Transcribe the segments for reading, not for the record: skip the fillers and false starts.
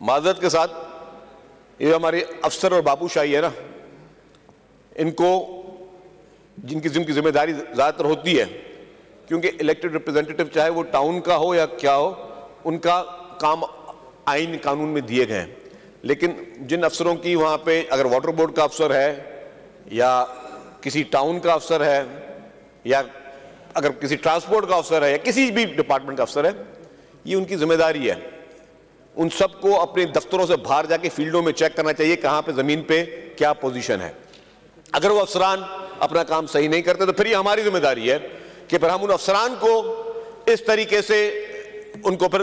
माजरत के साथ ये हमारे अफसर और बाबूशाही है ना, इनको जिनकी जिम्मेदारी ज़्यादातर होती है, क्योंकि इलेक्टेड रिप्रेजेंटेटिव चाहे वो टाउन का हो या क्या हो, उनका काम आइन कानून में दिए गए हैं। लेकिन जिन अफसरों की वहाँ पे अगर वाटर बोर्ड का अफसर है या किसी टाउन का अफसर है या अगर किसी ट्रांसपोर्ट का अफसर है या किसी भी डिपार्टमेंट का अफसर है, ये उनकी जिम्मेदारी है। उन सबको अपने दफ्तरों से बाहर जाके फील्डों में चेक करना चाहिए कहाँ पे ज़मीन पे क्या पोजीशन है। अगर वो अफसरान अपना काम सही नहीं करते तो फिर ये हमारी जिम्मेदारी है कि फिर हम उन अफसरान को इस तरीके से उनको फिर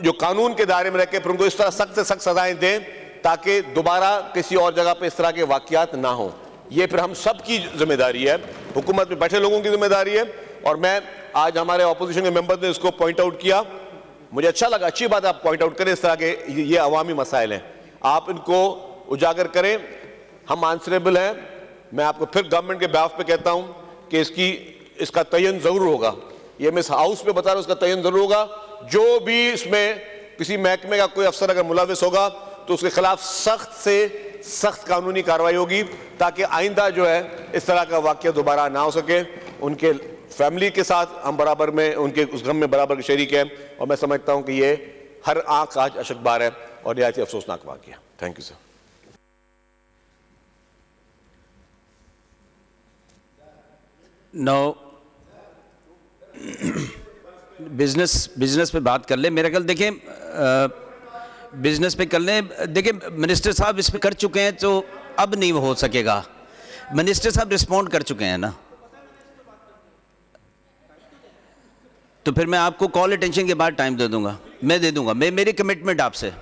जो कानून के दायरे में रख के फिर उनको इस तरह सख्त से सख्त सजाएं दें ताकि दोबारा किसी और जगह पे इस तरह के वाकयात ना हो। ये फिर हम सब की जिम्मेदारी है, हुकूमत में बैठे लोगों की जिम्मेदारी है। और मैं आज हमारे ऑपोजिशन के मेंबर्स ने इसको पॉइंट आउट किया, मुझे अच्छा लगा, अच्छी बात आप पॉइंट आउट करें। इस तरह के ये अवामी मसाइल हैं, आप इनको उजागर करें। हम आंसरेबल हैं। मैं आपको फिर गवर्नमेंट के बिहाफ पे कहता हूं कि इसका तयन जरूर होगा। ये मैं इस हाउस पे बता रहा हूं, इसका तयन जरूर होगा। जो भी इसमें किसी महकमे का कोई अफसर अगर मुलविस होगा तो उसके खिलाफ सख्त से सख्त कानूनी कार्रवाई होगी ताकि आइंदा जो है इस तरह का वाकया दोबारा ना हो सके। उनके फैमिली के साथ हम बराबर में उनके उस गम में बराबर के शरीक हैं और मैं समझता हूं कि ये हर आंख आज अशकबार है और निहायत अफसोसनाक वाकया। Thank you sir. No business पे बात कर ले। मेरा ख्याल देखें बिजनेस पे कर लें। देखिए मिनिस्टर साहब इस पे कर चुके हैं तो अब नहीं हो सकेगा। मिनिस्टर साहब रिस्पॉन्ड कर चुके हैं ना, तो फिर मैं आपको कॉल अटेंशन के बाद टाइम दे दूंगा। मैं दे दूंगा, मेरी कमिटमेंट आपसे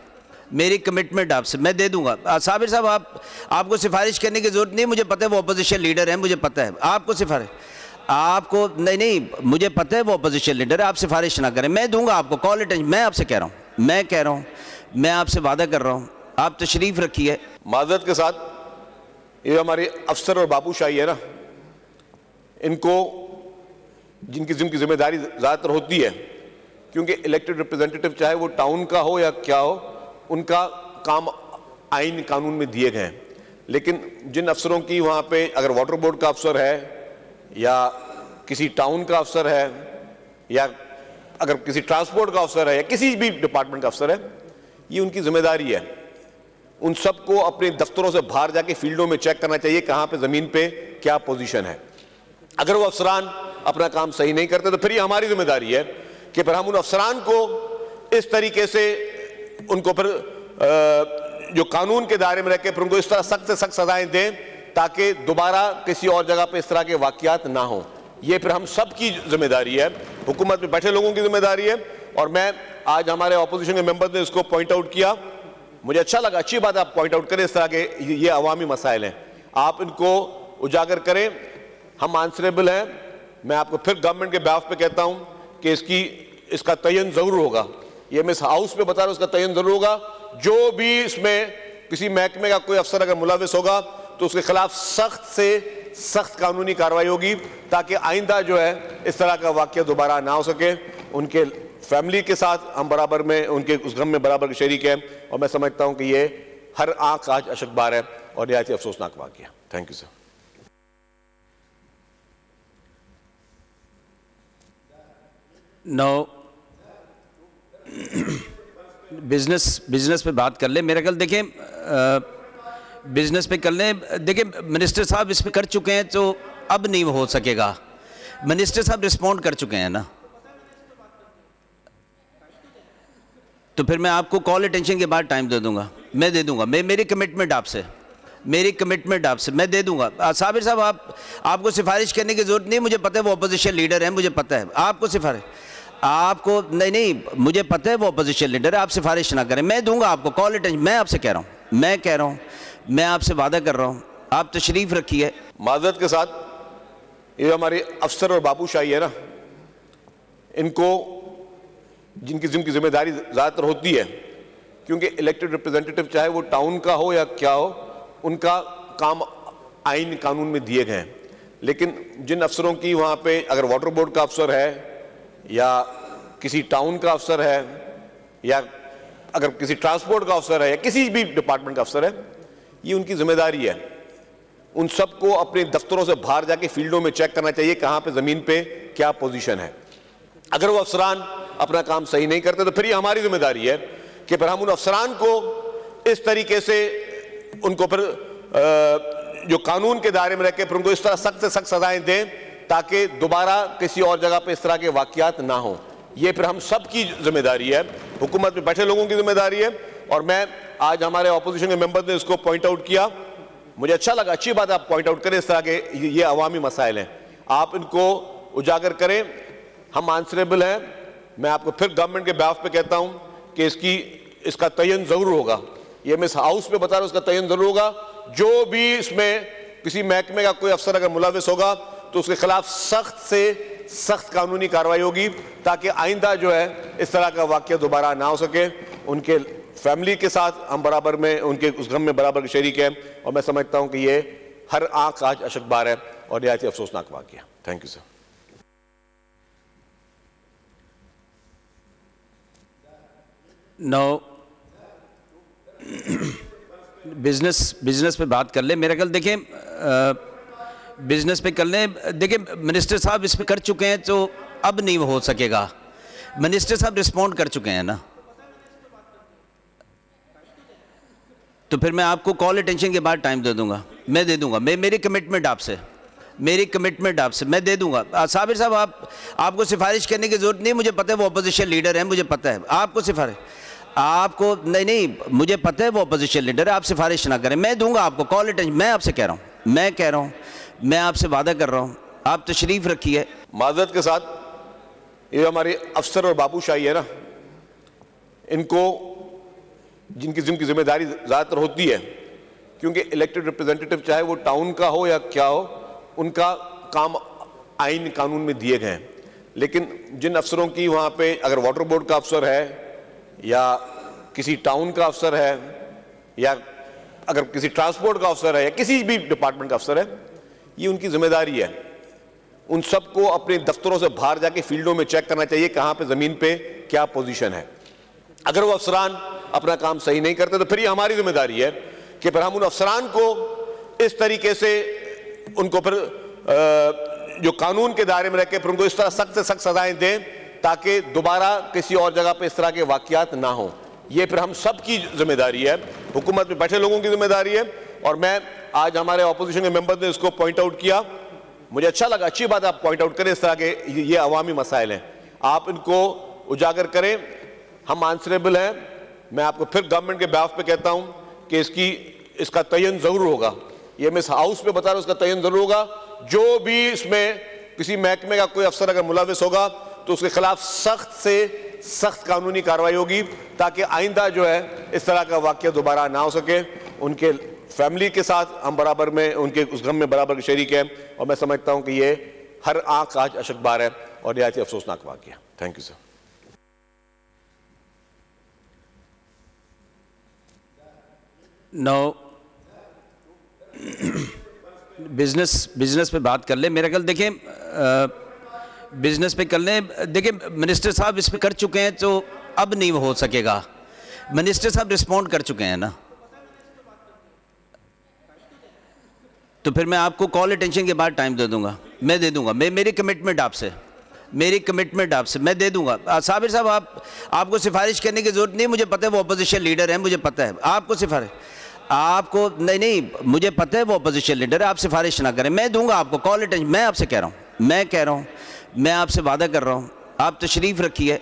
मैं दे दूंगा। साबिर साहब आपको सिफारिश करने की जरूरत नहीं, मुझे पता है वो अपोजिशन लीडर हैं, मुझे पता है आपको नहीं मुझे पता है वो अपोजिशन लीडर है। आप सिफारिश ना करें, मैं दूंगा आपको कॉल अटेंशन। मैं आपसे कह रहा हूँ मैं आपसे वादा कर रहा हूँ, आप तशरीफ रखिए। माजरत के साथ ये हमारे अफसर और बाबूशाही है ना, इनको जिनकी जिम्मेदारी ज़्यादातर होती है, क्योंकि इलेक्टेड रिप्रेजेंटेटिव चाहे वो टाउन का हो या क्या हो, उनका काम आइन कानून में दिए गए हैं। लेकिन जिन अफसरों की वहाँ पे अगर वाटर बोर्ड का अफसर है या किसी टाउन का अफसर है या अगर किसी ट्रांसपोर्ट का अफसर है या किसी भी डिपार्टमेंट का अफसर है, ये उनकी जिम्मेदारी है। उन सबको अपने दफ्तरों से बाहर जाके फील्डों में चेक करना चाहिए कहाँ पे ज़मीन पे क्या पोजीशन है। अगर वो अफसरान अपना काम सही नहीं करते तो फिर ये हमारी जिम्मेदारी है कि फिर हम उन अफसरान को इस तरीके से उनको फिर जो कानून के दायरे में रख के फिर उनको इस तरह सख्त से सख्त सजाएं दें ताकि दोबारा किसी और जगह पे इस तरह के वाकयात ना हो। ये फिर हम सब की जिम्मेदारी है, हुकूमत में बैठे लोगों की जिम्मेदारी है। और मैं आज हमारे ऑपोजिशन के मेंबर्स ने इसको पॉइंट आउट किया, मुझे अच्छा लगा, अच्छी बात आप पॉइंट आउट करें। इस तरह के ये अवामी मसाइल हैं, आप इनको उजागर करें। हम आंसरेबल हैं। मैं आपको फिर गवर्नमेंट के बिहाफ पे कहता हूं कि इसका तयन जरूर होगा। ये मैं इस हाउस पे बता रहा हूं, इसका तयन जरूर होगा। जो भी इसमें किसी महकमे का कोई अफसर अगर मुलविस होगा तो उसके खिलाफ सख्त से सख्त कानूनी कार्रवाई होगी ताकि आइंदा जो है इस तरह का वाकया दोबारा ना हो सके। उनके फैमिली के साथ हम बराबर में उनके उस गम में बराबर के शरीक हैं और मैं समझता हूं कि ये हर आंख आज अशकबार है और निहायत अफसोसनाक वाकया। Thank you sir. No business पे बात कर ले। मेरा ख्याल देखें बिजनेस पे कर लें। देखिए मिनिस्टर साहब इस पे कर चुके हैं तो अब नहीं हो सकेगा। मिनिस्टर साहब रिस्पॉन्ड कर चुके हैं ना, तो फिर मैं आपको कॉल अटेंशन के बाद टाइम दे दूंगा। मैं दे दूंगा, मेरी कमिटमेंट आपसे मैं दे दूंगा। साबिर साहब आपको सिफारिश करने की जरूरत नहीं, मुझे पता है वो अपोजिशन लीडर हैं, मुझे पता है आपको नहीं मुझे पता है वो अपोजिशन लीडर है। आप सिफारिश ना करें, मैं दूंगा आपको कॉल अटेंशन। मैं आपसे कह रहा हूँ मैं आपसे वादा कर रहा हूँ, आप तशरीफ रखिए। माजरत के साथ ये हमारे अफसर और बाबूशाही है ना, इनको जिनकी जिम्मेदारी ज़्यादातर होती है, क्योंकि इलेक्टेड रिप्रेजेंटेटिव चाहे वो टाउन का हो या क्या हो, उनका काम आइन कानून में दिए गए हैं। लेकिन जिन अफसरों की वहाँ पे अगर वाटर बोर्ड का अफसर है या किसी टाउन का अफसर है या अगर किसी ट्रांसपोर्ट का अफसर है या किसी भी डिपार्टमेंट का अफसर है, ये उनकी जिम्मेदारी है। उन सबको अपने दफ्तरों से बाहर जाके फील्डों में चेक करना चाहिए कहां पे जमीन पे क्या पोजीशन है। अगर वो अफसरान अपना काम सही नहीं करते तो फिर ये हमारी जिम्मेदारी है कि फिर हम उन अफसरान को इस तरीके से उनको फिर जो कानून के दायरे में रह के फिर उनको इस तरह सख्त से सख्त सजाएं दें ताकि दोबारा किसी और जगह पे इस तरह के वाकयात ना हो। ये फिर हम सब की जिम्मेदारी है, हुकूमत में बैठे लोगों की जिम्मेदारी है। और मैं आज हमारे ऑपोजिशन के मेंबर ने इसको पॉइंट आउट किया, मुझे अच्छा लगा, अच्छी बात आप पॉइंट आउट करें। इस तरह के ये अवामी मसाइल हैं, आप इनको उजागर करें। हम आंसरेबल हैं। मैं आपको फिर गवर्नमेंट के बिहाफ पे कहता हूं कि इसका तयन जरूर होगा। ये मैं इस हाउस पे बता रहा हूं, इसका तयन जरूर होगा। जो भी इसमें किसी महकमे का कोई अफसर अगर मुलविस होगा तो उसके खिलाफ सख्त से सख्त कानूनी कार्रवाई होगी ताकि आइंदा जो है इस तरह का वाकया दोबारा ना हो सके। उनके फैमिली के साथ हम बराबर में उनके उस गम में बराबर के शरीक हैं और मैं समझता हूं कि ये हर आंख आज अशकबार है और निहायत ही अफसोसनाक वाकया। Thank you sir. No business पे बात कर ले। मेरा ख्याल देखें बिजनेस पे कर लें। देखिए मिनिस्टर साहब इस पे कर चुके हैं तो अब नहीं हो सकेगा। मिनिस्टर साहब रिस्पॉन्ड कर चुके हैं ना, तो फिर मैं आपको कॉल अटेंशन के बाद टाइम दे दूंगा। मैं दे दूंगा, मेरी कमिटमेंट आपसे मैं दे दूंगा। साबिर साहब आपको सिफारिश करने की जरूरत नहीं, मुझे पता है वो अपोजिशन लीडर है, मुझे पता है। आपको नहीं मुझे पता है वो अपोजिशन लीडर है, आप सिफारिश ना करें, मैं दूंगा आपको कॉल अटेंशन। मैं आपसे कह रहा हूँ, मैं आपसे वादा कर रहा हूँ, आप तशरीफ रखिए। माजरत के साथ ये हमारे अफसर और बाबूशाही है ना, इनको जिनकी जिम्मेदारी ज़्यादातर होती है, क्योंकि इलेक्टेड रिप्रेजेंटेटिव चाहे वो टाउन का हो या क्या हो, उनका काम आइन कानून में दिए गए हैं। लेकिन जिन अफसरों की वहाँ पे अगर वाटर बोर्ड का अफसर है या किसी टाउन का अफसर है या अगर किसी ट्रांसपोर्ट का अफसर है या किसी भी डिपार्टमेंट का अफसर है, ये उनकी जिम्मेदारी है। उन सबको अपने दफ्तरों से बाहर जाके फील्डों में चेक करना चाहिए कहां पे जमीन पे क्या पोजीशन है। अगर वो अफसरान अपना काम सही नहीं करते तो फिर ये हमारी जिम्मेदारी है कि फिर हम उन अफसरान को इस तरीके से उनको फिर जो कानून के दायरे में रह के फिर उनको इस तरह सख्त से सख्त सजाएं दें ताकि दोबारा किसी और जगह पे इस तरह के वाकयात ना हो। ये फिर हम सब की जिम्मेदारी है, हुकूमत में बैठे लोगों की जिम्मेदारी है। और मैं आज हमारे ऑपोजिशन के मेंबर ने इसको पॉइंट आउट किया, मुझे अच्छा लगा, अच्छी बात आप पॉइंट आउट करें। इस तरह के ये अवामी मसाइल हैं, आप इनको उजागर करें। हम आंसरेबल हैं। मैं आपको फिर गवर्नमेंट के बिहाफ पे कहता हूं कि इसका तयन जरूर होगा। ये मैं इस हाउस पे बता रहा हूं, इसका तयन जरूर होगा। जो भी इसमें किसी महकमे का कोई अफसर अगर मुलविस होगा तो उसके खिलाफ सख्त से सख्त कानूनी कार्रवाई होगी ताकि आइंदा जो है इस तरह का वाकया दोबारा ना हो सके। उनके फैमिली के साथ हम बराबर में उनके उस गम में बराबर के शरीक हैं और मैं समझता हूं कि ये हर आंख आज अशकबार है और निहायत ही अफसोसनाक वाकया। Thank you sir. No business पे बात कर ले। मेरा ख्याल देखें बिजनेस पे कर लें। देखिए मिनिस्टर साहब इस पे कर चुके हैं तो अब नहीं हो सकेगा। मिनिस्टर साहब रिस्पॉन्ड कर चुके हैं ना, तो फिर मैं आपको कॉल अटेंशन के बाद टाइम दे दूंगा। मैं दे दूंगा, मेरी कमिटमेंट आपसे मैं दे दूंगा। साबिर साहब आपको सिफारिश करने की जरूरत नहीं, मुझे पता है वो अपोजिशन लीडर है, मुझे पता है। आपको नहीं मुझे पता है वो अपोजिशन लीडर है, आप सिफारिश ना करें, मैं दूंगा आपको कॉल अटेंशन। मैं आपसे कह रहा हूँ, मैं आपसे वादा कर रहा हूँ, आप तशरीफ रखिए।